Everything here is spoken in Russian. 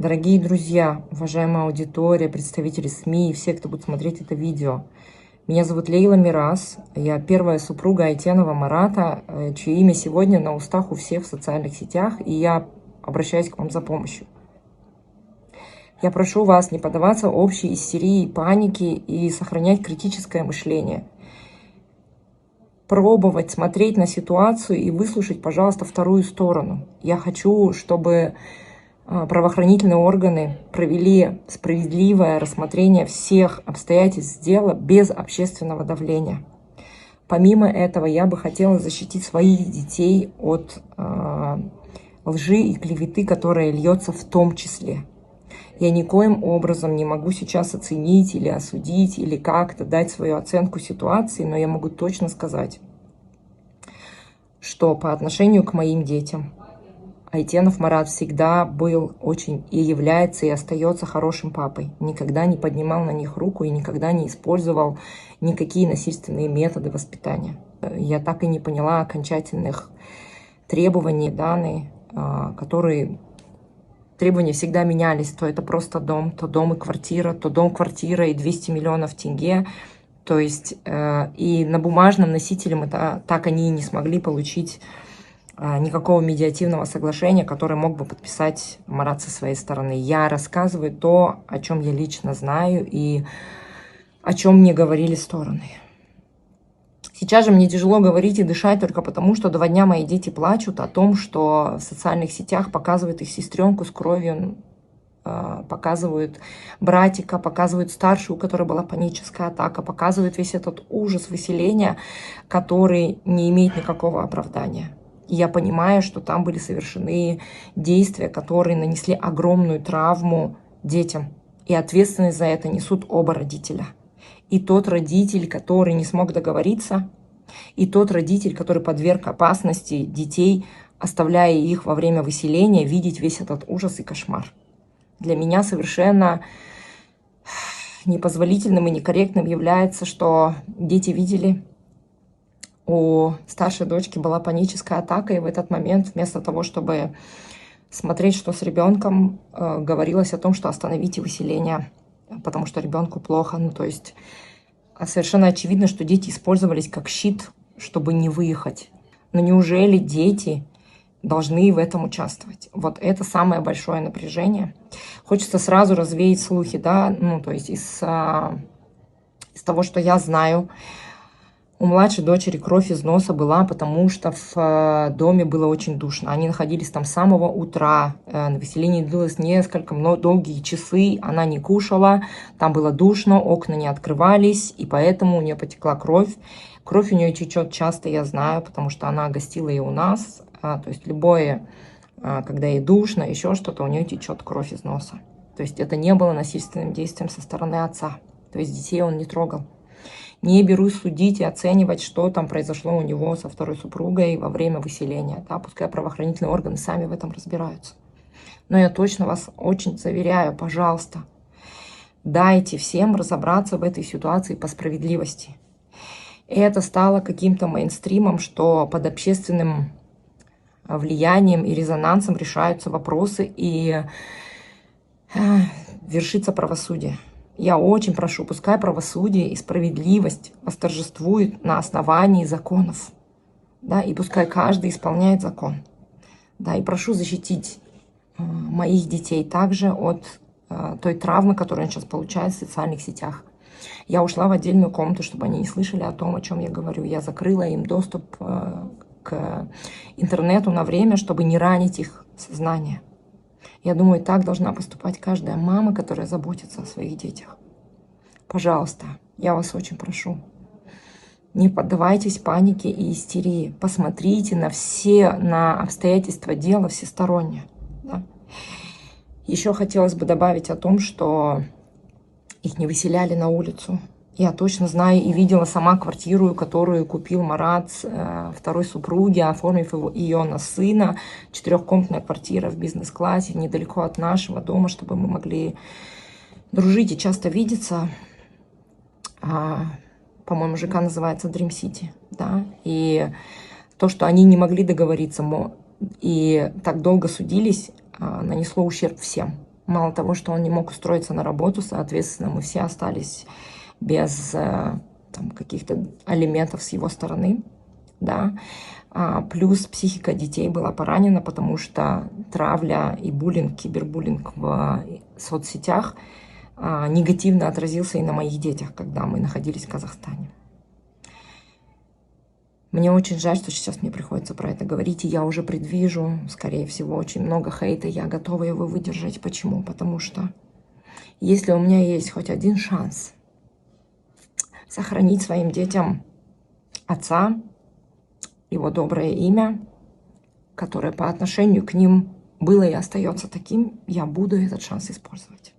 Дорогие друзья, уважаемая аудитория, представители СМИ и все, кто будет смотреть это видео. Меня зовут Лейла Мирас, я первая супруга Айтенова Марата, чье имя сегодня на устах у всех в социальных сетях, и я обращаюсь к вам за помощью. Я прошу вас не поддаваться общей истерии и панике и сохранять критическое мышление. Пробовать смотреть на ситуацию и выслушать, пожалуйста, вторую сторону. Я хочу, чтобы правоохранительные органы провели справедливое рассмотрение всех обстоятельств дела без общественного давления. Помимо этого, я бы хотела защитить своих детей от лжи и клеветы, которая льется в том числе. Я никоим образом не могу сейчас оценить или осудить, или как-то дать свою оценку ситуации, но я могу точно сказать, что по отношению к моим детям Айтенов Марат всегда был очень и является, и остается хорошим папой. Никогда не поднимал на них руку и никогда не использовал никакие насильственные методы воспитания. Я так и не поняла окончательных требований данные, которые требования всегда менялись. То это просто дом, то дом и квартира, то дом, квартира и 200 миллионов тенге. То есть и на бумажном носителе это так они и не смогли получить никакого медиативного соглашения, которое мог бы подписать Марат со своей стороны. Я рассказываю то, о чем я лично знаю и о чем мне говорили стороны. Сейчас же мне тяжело говорить и дышать только потому, что 2 дня мои дети плачут о том, что в социальных сетях показывают их сестренку с кровью, показывают братика, показывают старшую, у которой была паническая атака, показывают весь этот ужас выселения, который не имеет никакого оправдания. И я понимаю, что там были совершены действия, которые нанесли огромную травму детям. И ответственность за это несут оба родителя. И тот родитель, который не смог договориться, и тот родитель, который подверг опасности детей, оставляя их во время выселения, видеть весь этот ужас и кошмар. Для меня совершенно непозволительным и некорректным является, что дети видели, у старшей дочки была паническая атака, и в этот момент вместо того, чтобы смотреть, что с ребенком, говорилось о том, что остановите выселение, потому что ребенку плохо. Ну, то есть совершенно очевидно, что дети использовались как щит, чтобы не выехать. Но неужели дети должны в этом участвовать? Вот это самое большое напряжение. Хочется сразу развеять слухи, да, ну, то есть из того, что я знаю, у младшей дочери кровь из носа была, потому что в доме было очень душно. Они находились там с самого утра. На выселении длилось долгие часы. Она не кушала, там было душно, окна не открывались, и поэтому у нее потекла кровь. Кровь у нее течет часто, я знаю, потому что она гостила и у нас. То есть любое, когда ей душно, еще что-то, у нее течет кровь из носа. То есть это не было насильственным действием со стороны отца. То есть детей он не трогал. Не берусь судить и оценивать, что там произошло у него со второй супругой во время выселения. Да, пускай правоохранительные органы сами в этом разбираются. Но я точно вас очень заверяю, пожалуйста, дайте всем разобраться в этой ситуации по справедливости. И это стало каким-то мейнстримом, что под общественным влиянием и резонансом решаются вопросы и вершится правосудие. Я очень прошу, пускай правосудие и справедливость восторжествуют на основании законов. Да, и пускай каждый исполняет закон. Да, и прошу защитить моих детей также от той травмы, которую они сейчас получают в социальных сетях. Я ушла в отдельную комнату, чтобы они не слышали о том, о чем я говорю. Я закрыла им доступ к интернету на время, чтобы не ранить их сознание. Я думаю, так должна поступать каждая мама, которая заботится о своих детях. Пожалуйста, я вас очень прошу, не поддавайтесь панике и истерии. Посмотрите на обстоятельства дела всесторонне. Да? Еще хотелось бы добавить о том, что их не выселяли на улицу. Я точно знаю и видела сама квартиру, которую купил Марат второй супруге, оформив ее на сына. 4-комнатная квартира в бизнес-классе, недалеко от нашего дома, чтобы мы могли дружить и часто видеться. По-моему, ЖК называется Dream City. Да? И то, что они не могли договориться и так долго судились, нанесло ущерб всем. Мало того, что он не мог устроиться на работу, соответственно, мы все остались без там, каких-то алиментов с его стороны, да. Плюс психика детей была поранена, потому что травля и буллинг, кибербуллинг в соцсетях негативно отразился и на моих детях, когда мы находились в Казахстане. Мне очень жаль, что сейчас мне приходится про это говорить, и я уже предвижу, скорее всего, очень много хейта, я готова его выдержать. Почему? Потому что если у меня есть хоть один шанс сохранить своим детям отца, его доброе имя, которое по отношению к ним было и остается таким, я буду этот шанс использовать.